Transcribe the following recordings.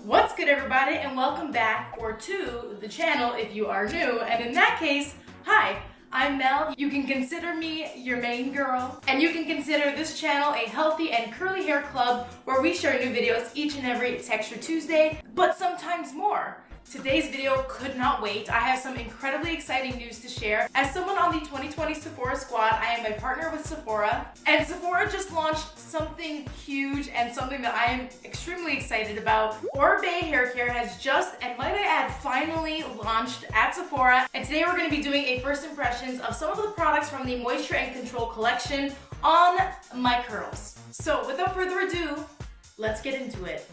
What's good, everybody, and welcome back or to the channel if you are new. And in that case, hi, I'm Mel. You can consider me your main girl, and you can consider this channel a healthy and curly hair club where we share new videos each and every Texture Tuesday, but sometimes more. Today's video could not wait. I have some incredibly exciting news to share. As someone on the 2020 Sephora squad, I am a partner with Sephora, and Sephora just launched something huge and something that I am extremely excited about. Oribe hair care has just, and might I add, finally launched at Sephora, and today we're going to be doing a first impressions of some of the products from the Moisture and Control collection on my curls. So without further ado, let's get into it.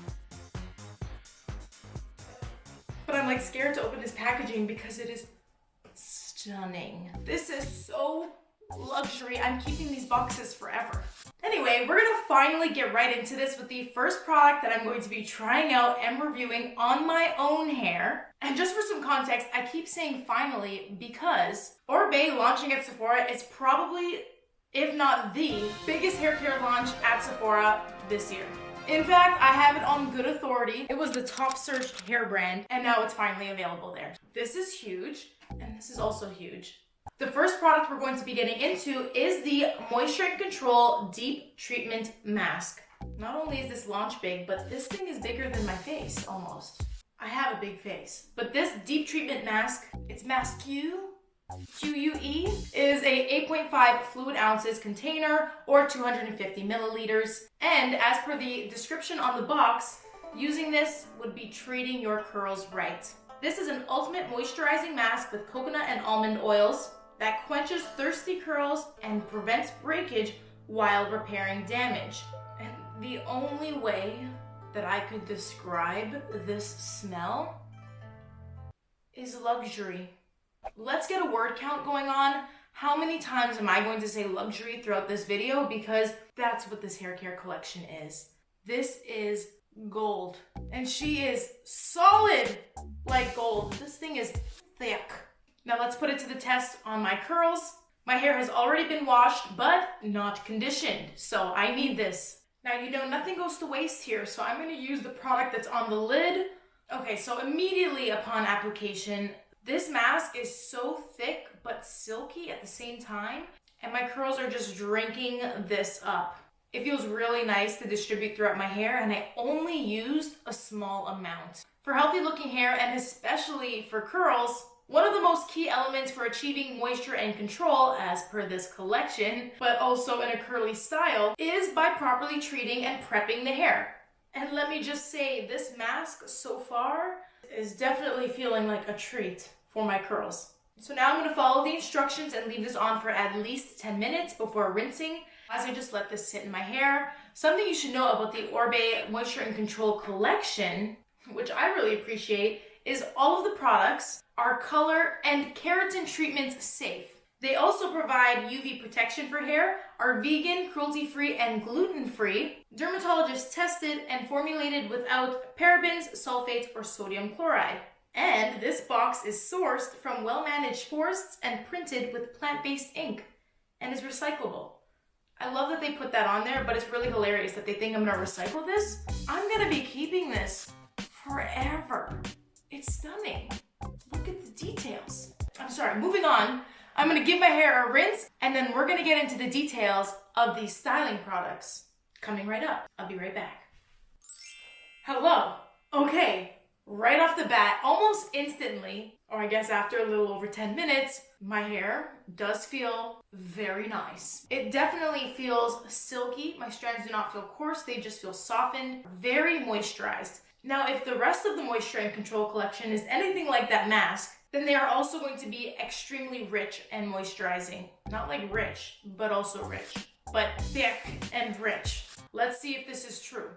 But I'm like scared to open this packaging because it is stunning. This is so luxury. I'm keeping these boxes forever. Anyway, we're gonna finally get right into this with the first product that I'm going to be trying out and reviewing on my own hair. And just for some context, I keep saying finally because Oribe launching at Sephora is probably, if not the biggest hair care launch at Sephora this year. In fact, I have it on good authority. It was the top searched hair brand, and now it's finally available there. This is huge, and this is also huge. The first product we're going to be getting into is the Moisture and Control Deep Treatment Mask. Not only is this launch big, but this thing is bigger than my face, almost. I have a big face. But this Deep Treatment Mask, it's Masque, QUE, is a 8.5 fluid ounces container or 250 milliliters. And as per the description on the box, using this would be treating your curls right. This is an ultimate moisturizing mask with coconut and almond oils that quenches thirsty curls and prevents breakage while repairing damage. And the only way that I could describe this smell is luxury. Let's get a word count going on. How many times am I going to say luxury throughout this video? Because that's what this hair care collection is. This is gold. And she is solid like gold. This thing is thick. Now let's put it to the test on my curls. My hair has already been washed, but not conditioned. So I need this. Now, you know, nothing goes to waste here. So I'm going to use the product that's on the lid. Okay, so immediately upon application, this mask is so thick but silky at the same time, and my curls are just drinking this up. It feels really nice to distribute throughout my hair, and I only used a small amount. For healthy looking hair, and especially for curls, one of the most key elements for achieving moisture and control, as per this collection, but also in a curly style, is by properly treating and prepping the hair. And let me just say, this mask so far is definitely feeling like a treat for my curls. So now I'm going to follow the instructions and leave this on for at least 10 minutes before rinsing as I just let this sit in my hair. Something you should know about the Oribe Moisture and Control collection, which I really appreciate, is all of the products are color and keratin treatment safe. They also provide UV protection for hair, are vegan, cruelty-free, and gluten-free, dermatologist tested, and formulated without parabens, sulfates, or sodium chloride. And this box is sourced from well-managed forests and printed with plant-based ink and is recyclable. I love that they put that on there, but it's really hilarious that they think I'm gonna recycle this. I'm gonna be keeping this forever. It's stunning. Look at the details. I'm sorry, moving on. I'm gonna give my hair a rinse, and then we're gonna get into the details of these styling products. Coming right up. I'll be right back. Hello. Okay. Right off the bat, almost instantly, or I guess after a little over 10 minutes, my hair does feel very nice. It definitely feels silky. My strands do not feel coarse, they just feel softened, very moisturized. Now, if the rest of the Moisture and Control collection is anything like that mask, then they are also going to be extremely rich and moisturizing. Not like rich, but also rich. But thick and rich. Let's see if this is true.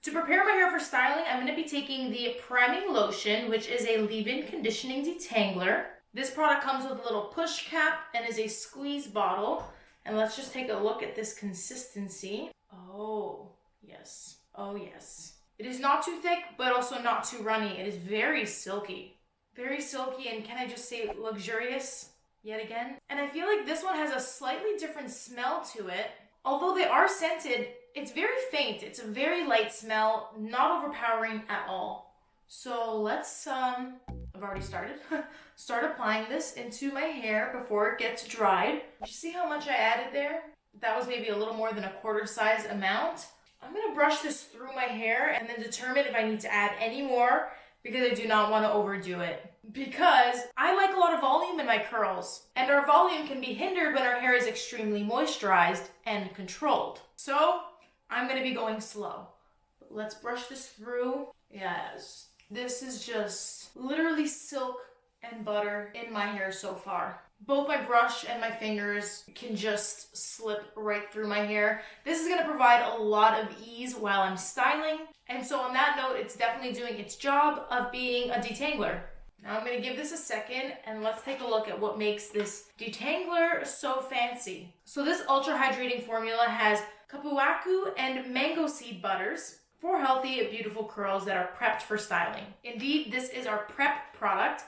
To prepare my hair for styling, I'm going to be taking the priming lotion, which is a leave-in conditioning detangler. This product comes with a little push cap and is a squeeze bottle. And let's just take a look at this consistency. Oh, yes. Oh, yes. It is not too thick, but also not too runny. It is very silky. Very silky, and can I just say luxurious yet again? And I feel like this one has a slightly different smell to it. Although they are scented, it's very faint. It's a very light smell, not overpowering at all. So let's, I've already started, start applying this into my hair before it gets dried. You see how much I added there? That was maybe a little more than a quarter size amount. I'm gonna brush this through my hair and then determine if I need to add any more because I do not want to overdo it. Because I like a lot of volume in my curls, and our volume can be hindered when our hair is extremely moisturized and controlled. So I'm gonna be going slow. Let's brush this through. Yes, this is just literally silk and butter in my hair so far. Both my brush and my fingers can just slip right through my hair. This is gonna provide a lot of ease while I'm styling. And so on that note, it's definitely doing its job of being a detangler. Now I'm gonna give this a second and let's take a look at what makes this detangler so fancy. So this ultra hydrating formula has kapuaku and mango seed butters for healthy, beautiful curls that are prepped for styling. Indeed, this is our prep product,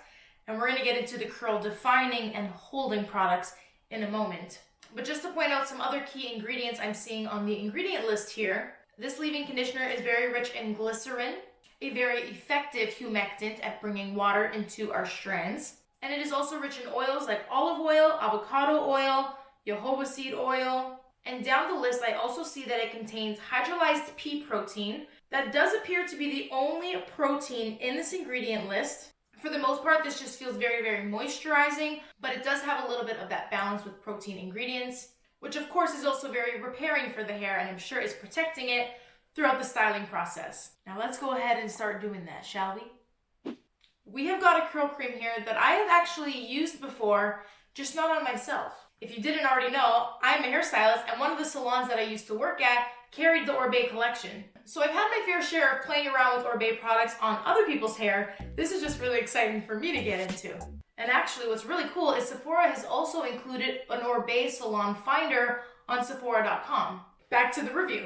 and we're gonna get into the curl defining and holding products in a moment. But just to point out some other key ingredients I'm seeing on the ingredient list here, this leave-in conditioner is very rich in glycerin, a very effective humectant at bringing water into our strands. And it is also rich in oils like olive oil, avocado oil, jojoba seed oil. And down the list, I also see that it contains hydrolyzed pea protein. That does appear to be the only protein in this ingredient list. For the most part, this just feels very, very moisturizing, but it does have a little bit of that balance with protein ingredients, which of course is also very repairing for the hair and I'm sure is protecting it throughout the styling process. Now let's go ahead and start doing that, shall we? We have got a curl cream here that I have actually used before, just not on myself. If you didn't already know, I'm a hairstylist and one of the salons that I used to work at carried the Oribe collection. So I've had my fair share of playing around with Oribe products on other people's hair. This is just really exciting for me to get into. And actually what's really cool is Sephora has also included an Oribe salon finder on Sephora.com. Back to the review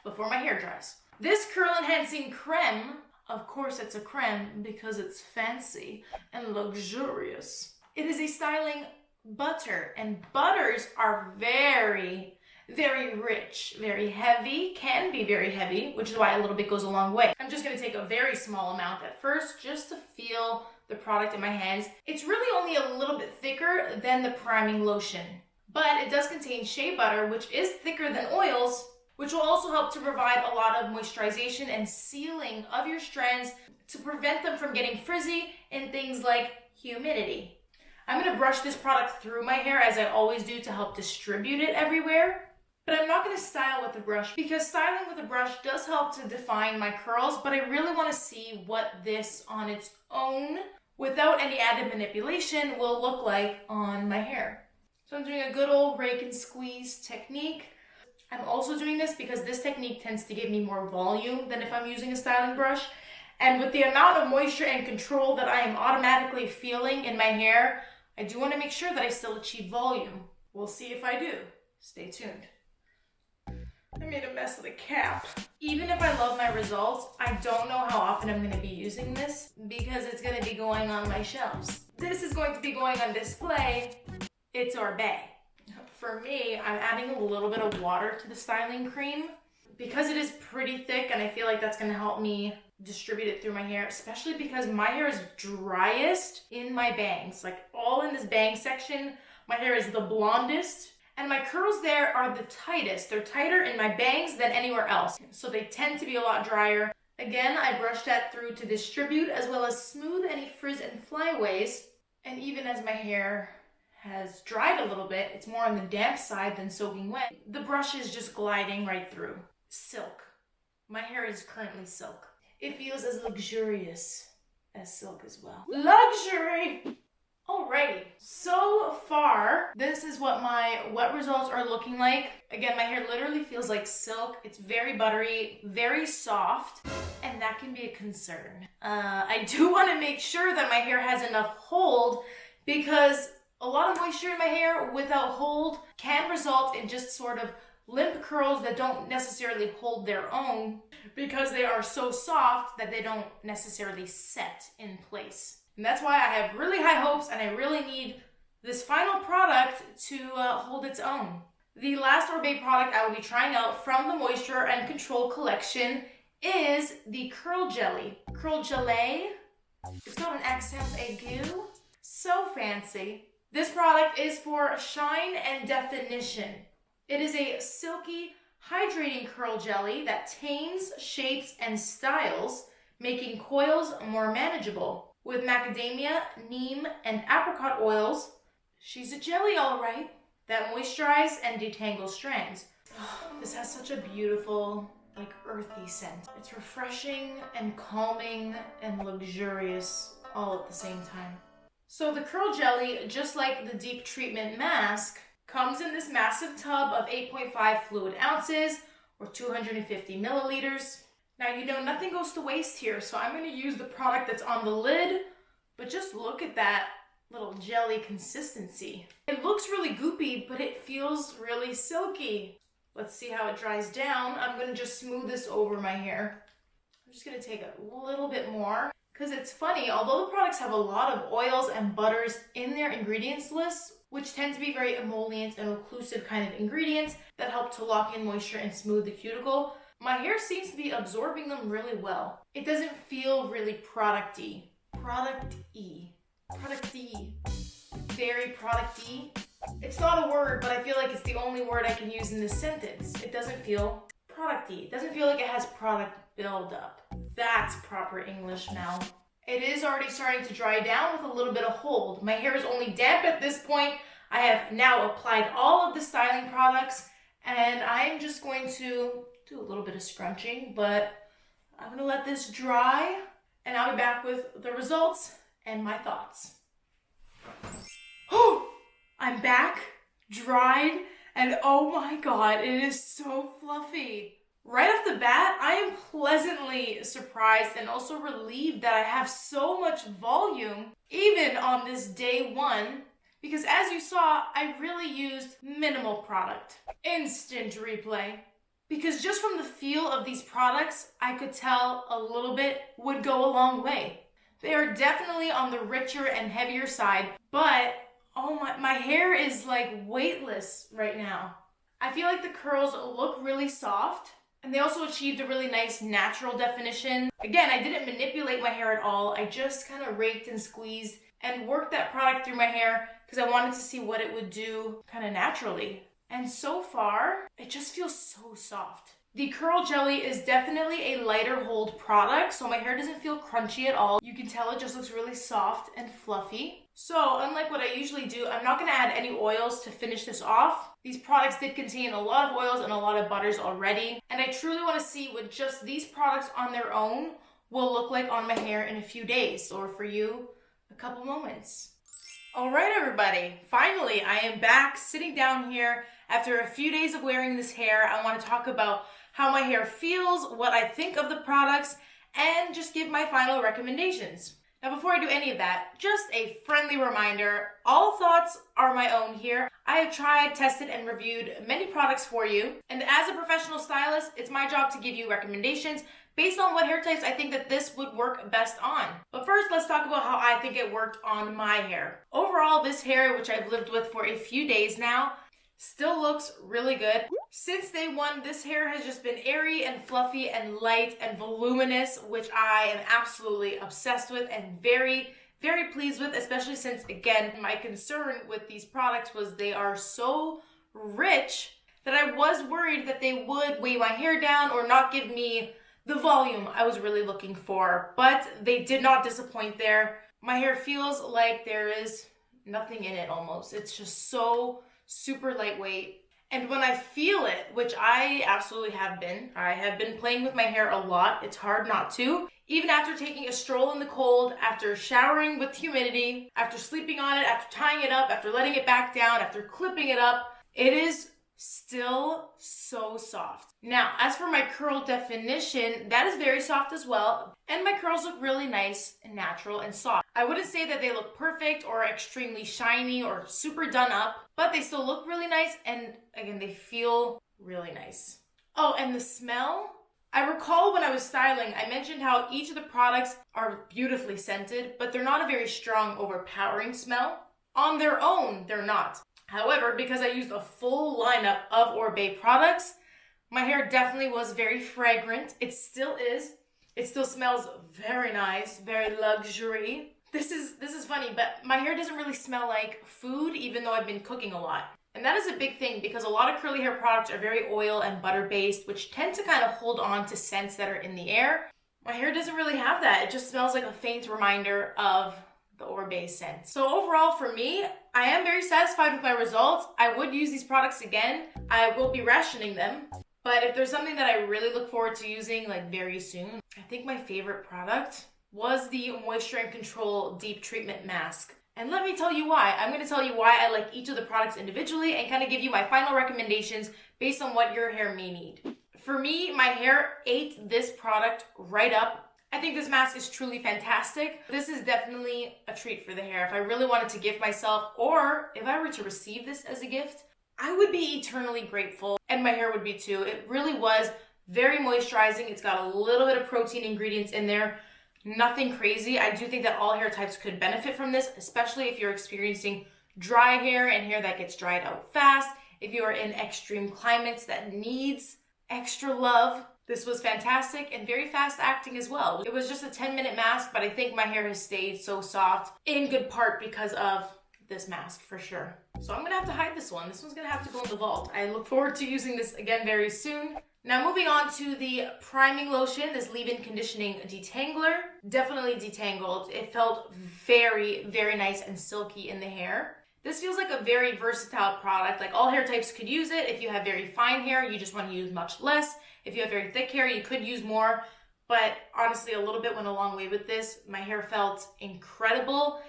before my hair dries. This curl enhancing creme, of course it's a creme because it's fancy and luxurious. It is a styling butter, and butters are very, very rich, very heavy, can be very heavy, which is why a little bit goes a long way. I'm just gonna take a very small amount at first just to feel the product in my hands. It's really only a little bit thicker than the priming lotion, but it does contain shea butter, which is thicker than oils, which will also help to provide a lot of moisturization and sealing of your strands to prevent them from getting frizzy and things like humidity. I'm going to brush this product through my hair as I always do to help distribute it everywhere. But I'm not going to style with the brush because styling with a brush does help to define my curls, but I really want to see what this on its own, without any added manipulation, will look like on my hair. So I'm doing a good old rake and squeeze technique. I'm also doing this because this technique tends to give me more volume than if I'm using a styling brush. And with the amount of moisture and control that I am automatically feeling in my hair, I do want to make sure that I still achieve volume. We'll see if I do. Stay tuned. I made a mess of the cap. Even if I love my results, I don't know how often I'm going to be using this because it's going to be going on my shelves. This is going to be going on display. It's Oribe. For me, I'm adding a little bit of water to the styling cream because it is pretty thick and I feel like that's going to help me distribute it through my hair, especially because my hair is driest in my bangs. Like all in this bang section, my hair is the blondest and my curls there are the tightest. They're tighter in my bangs than anywhere else. So they tend to be a lot drier. Again, I brush that through to distribute as well as smooth any frizz and flyaways. And even as my hair has dried a little bit, it's more on the damp side than soaking wet, the brush is just gliding right through. Silk. My hair is currently silk. It feels as luxurious as silk as well. Luxury! Alrighty, so far, this is what my wet results are looking like. Again, my hair literally feels like silk. It's very buttery, very soft, and that can be a concern. I do want to make sure that my hair has enough hold because a lot of moisture in my hair without hold can result in just sort of limp curls that don't necessarily hold their own because they are so soft that they don't necessarily set in place. And that's why I have really high hopes and I really need this final product to hold its own. The last Oribe product I will be trying out from the Moisture and Control collection is the Curl Jelly. Curl Gelee. It's got an accent aigu. So fancy. This product is for shine and definition. It is a silky, hydrating curl jelly that tames, shapes, and styles, making coils more manageable. With macadamia, neem, and apricot oils, she's a jelly all right, that moisturize and detangle strands. Oh, this has such a beautiful, like earthy scent. It's refreshing and calming and luxurious all at the same time. So the curl jelly, just like the deep treatment mask, comes in this massive tub of 8.5 fluid ounces or 250 milliliters. Now, you know, nothing goes to waste here, so I'm going to use the product that's on the lid, but just look at that little jelly consistency. It looks really goopy, but it feels really silky. Let's see how it dries down. I'm going to just smooth this over my hair. I'm just going to take a little bit more. Because it's funny, although the products have a lot of oils and butters in their ingredients list, which tend to be very emollient and occlusive kind of ingredients that help to lock in moisture and smooth the cuticle, my hair seems to be absorbing them really well. It doesn't feel really product-y. Product-y. Product-y. Very product-y. It's not a word, but I feel like it's the only word I can use in this sentence. It doesn't feel product-y. It doesn't feel like it has product buildup. That's proper English, Mel. It is already starting to dry down with a little bit of hold. My hair is only damp at this point. I have now applied all of the styling products, and I'm just going to do a little bit of scrunching, but I'm going to let this dry, and I'll be back with the results and my thoughts. Oh, I'm back, dried, and oh my god, it is so fluffy. Right off the bat, I am pleasantly surprised and also relieved that I have so much volume, even on this day one, because as you saw, I really used minimal product. Instant replay. Because just from the feel of these products, I could tell a little bit would go a long way. They are definitely on the richer and heavier side, but oh my hair is like weightless right now. I feel like the curls look really soft. And they also achieved a really nice natural definition. Again, I didn't manipulate my hair at all. I just kind of raked and squeezed and worked that product through my hair because I wanted to see what it would do kind of naturally. And so far, it just feels so soft. The Curl Jelly is definitely a lighter hold product, so my hair doesn't feel crunchy at all. You can tell it just looks really soft and fluffy. So unlike what I usually do, I'm not going to add any oils to finish this off. These products did contain a lot of oils and a lot of butters already, and I truly want to see what just these products on their own will look like on my hair in a few days, or for you, a couple moments. All right, everybody, finally I am back sitting down here after a few days of wearing this hair. I want to talk about how my hair feels, what I think of the products, and just give my final recommendations. Now, before I do any of that, just a friendly reminder, all thoughts are my own here. I have tried, tested, and reviewed many products for you, and as a professional stylist, it's my job to give you recommendations based on what hair types I think that this would work best on. But first, let's talk about how I think it worked on my hair. Overall, this hair, which I've lived with for a few days now, still looks really good. Since day one, this hair has just been airy and fluffy and light and voluminous, which I am absolutely obsessed with and very, very pleased with, especially since, again, my concern with these products was they are so rich that I was worried that they would weigh my hair down or not give me the volume I was really looking for, but they did not disappoint there. My hair feels like there is nothing in it almost. It's just so super lightweight. And when I feel it, which I absolutely have been, I have been playing with my hair a lot. It's hard not to. Even after taking a stroll in the cold, after showering with humidity, after sleeping on it, after tying it up, after letting it back down, after clipping it up, it is still so soft. Now, as for my curl definition, that is very soft as well, and my curls look really nice and natural and soft. I wouldn't say that they look perfect or extremely shiny or super done up, but they still look really nice, and again, they feel really nice. Oh, and the smell? I recall when I was styling, I mentioned how each of the products are beautifully scented, but they're not a very strong, overpowering smell. On their own, they're not. However, because I used a full lineup of Oribe products, My hair definitely was very fragrant. It still is. It still smells very nice, very luxury. This is funny, but my hair doesn't really smell like food, even though I've been cooking a lot. And that is a big thing because a lot of curly hair products are very oil and butter based, which tend to kind of hold on to scents that are in the air. My hair doesn't really have that. It just smells like a faint reminder of the Oribe scent. So overall for me, I am very satisfied with my results. I would use these products again. I will be rationing them. But if there's something that I really look forward to using like very soon, I think my favorite product was the Moisture and Control Deep Treatment Mask. And let me tell you why. I'm going to tell you why I like each of the products individually and kind of give you my final recommendations based on what your hair may need. For me, my hair ate this product right up. I think this mask is truly fantastic. This is definitely a treat for the hair. If I really wanted to gift myself, or if I were to receive this as a gift, I would be eternally grateful, and my hair would be too. It really was very moisturizing. It's got a little bit of protein ingredients in there. Nothing crazy. I do think that all hair types could benefit from this, especially if you're experiencing dry hair and hair that gets dried out fast. If you are in extreme climates that needs extra love, this was fantastic and very fast acting as well. It was just a 10-minute mask, but I think my hair has stayed so soft in good part because of this mask for sure. So I'm gonna have to hide this one. This one's gonna have to go in the vault. I look forward to using this again very soon. Now moving on to the priming lotion, this leave-in conditioning detangler. Definitely detangled. It felt very, very nice and silky in the hair. This feels like a very versatile product. Like all hair types could use it. If you have very fine hair, you just want to use much less. If you have very thick hair, you could use more. But honestly, a little bit went a long way with this. My hair felt incredible.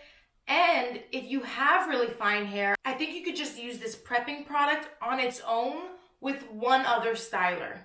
And if you have really fine hair, I think you could just use this prepping product on its own with one other styler.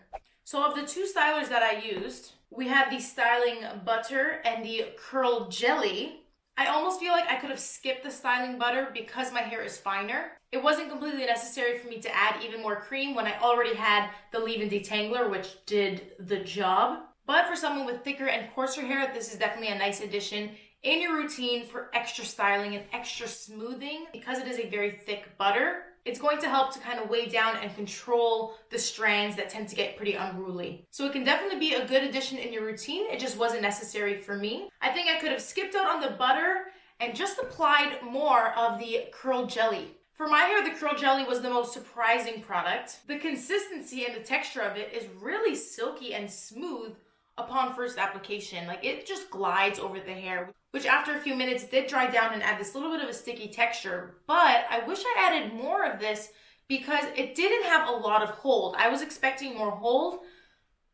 So of the two stylers that I used, we had the styling butter and the curl jelly. I almost feel like I could have skipped the styling butter because my hair is finer. It wasn't completely necessary for me to add even more cream when I already had the leave-in detangler, which did the job. But for someone with thicker and coarser hair, this is definitely a nice addition in your routine for extra styling and extra smoothing. Because it is a very thick butter, it's going to help to kind of weigh down and control the strands that tend to get pretty unruly. So it can definitely be a good addition in your routine. It just wasn't necessary for me. I think I could have skipped out on the butter and just applied more of the curl jelly. For my hair, the curl jelly was the most surprising product. The consistency and the texture of it is really silky and smooth upon first application. Like it just glides over the hair, which after a few minutes did dry down and add this little bit of a sticky texture. But I wish I added more of this because it didn't have a lot of hold. I was expecting more hold.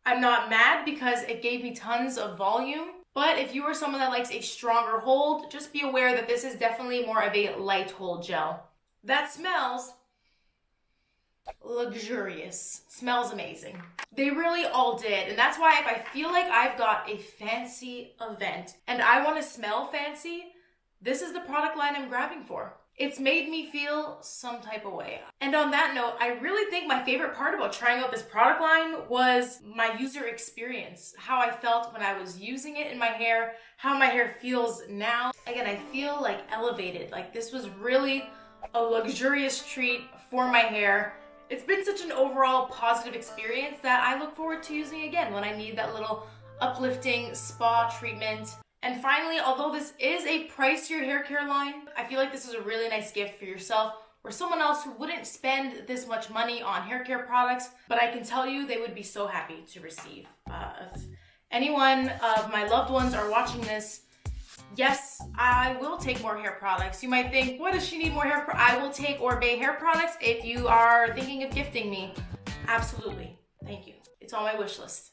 I'm not mad because it gave me tons of volume. But if you are someone that likes a stronger hold, just be aware that this is definitely more of a light hold gel. That smells luxurious. Smells amazing. They really all did. And that's why if I feel like I've got a fancy event and I want to smell fancy, this is the product line I'm grabbing for. It's made me feel some type of way. And on that note, I really think my favorite part about trying out this product line was my user experience. How I felt when I was using it in my hair, how my hair feels now. Again, I feel like elevated. Like this was really a luxurious treat for my hair. It's been such an overall positive experience that I look forward to using again when I need that little uplifting spa treatment. And finally, although this is a pricier hair care line, I feel like this is a really nice gift for yourself or someone else who wouldn't spend this much money on hair care products, but I can tell you they would be so happy to receive. If anyone of my loved ones are watching this, yes, I will take more hair products. You might think, what does she need more hair? I will take Oribe hair products if you are thinking of gifting me. Absolutely. Thank you. It's on my wish list.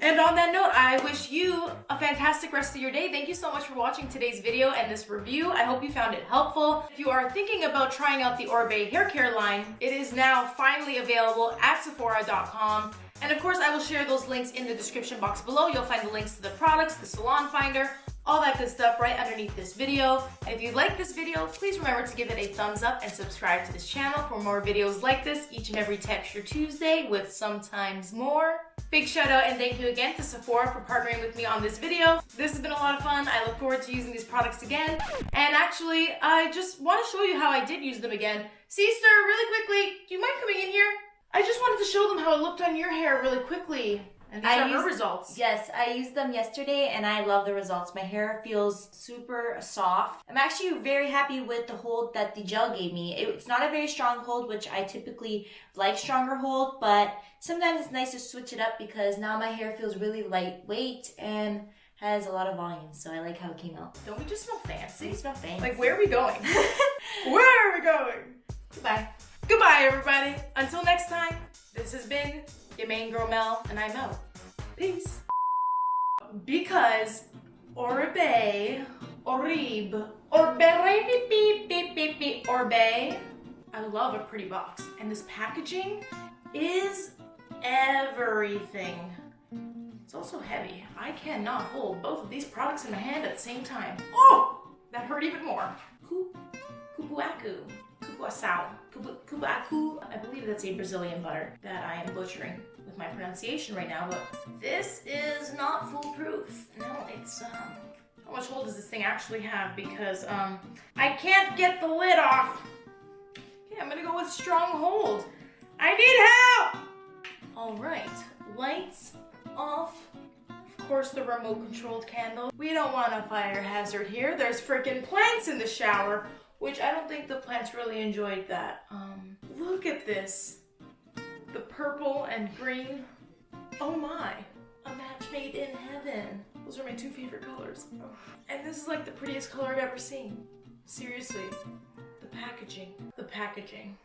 And on that note, I wish you a fantastic rest of your day. Thank you so much for watching today's video and this review. I hope you found it helpful. If you are thinking about trying out the Oribe hair care line, it is now finally available at Sephora.com. And of course, I will share those links in the description box below. You'll find the links to the products, the salon finder, all that good stuff right underneath this video. And if you like this video, please remember to give it a thumbs up and subscribe to this channel for more videos like this each and every Texture Tuesday with sometimes more. Big shout out and thank you again to Sephora for partnering with me on this video. This has been a lot of fun. I look forward to using these products again. And actually, I just want to show you how I did use them again. Sister, really quickly, do you mind coming in here? I just wanted to show them how it looked on your hair really quickly. And these are her results. Yes, I used them yesterday and I love the results. My hair feels super soft. I'm actually very happy with the hold that the gel gave me. It's not a very strong hold, which I typically like stronger hold, but sometimes it's nice to switch it up because now my hair feels really lightweight and has a lot of volume, so I like how it came out. Don't we just smell fancy? We smell fancy. Like, where are we going? Where are we going? Goodbye. Goodbye, everybody. Until next time, this has been your main girl, Mel, and I'm Mel. Peace. Because Oribe, Oribe, I love a pretty box. And this packaging is everything. It's also heavy. I cannot hold both of these products in my hand at the same time. Oh, that hurt even more. Kubuaku. Kubuasau. Kubuaku. I believe that's a Brazilian butter that I am butchering with my pronunciation right now, but this is not foolproof. No, it's, how much hold does this thing actually have? Because, I can't get the lid off. Okay, I'm gonna go with strong hold. I need help! All right, lights off. Of course, the remote-controlled candle. We don't want a fire hazard here. There's freaking plants in the shower, which I don't think the plants really enjoyed that. Look at this. The purple and green. Oh my, a match made in heaven. Those are my two favorite colors. And this is like the prettiest color I've ever seen. Seriously, the packaging. The packaging.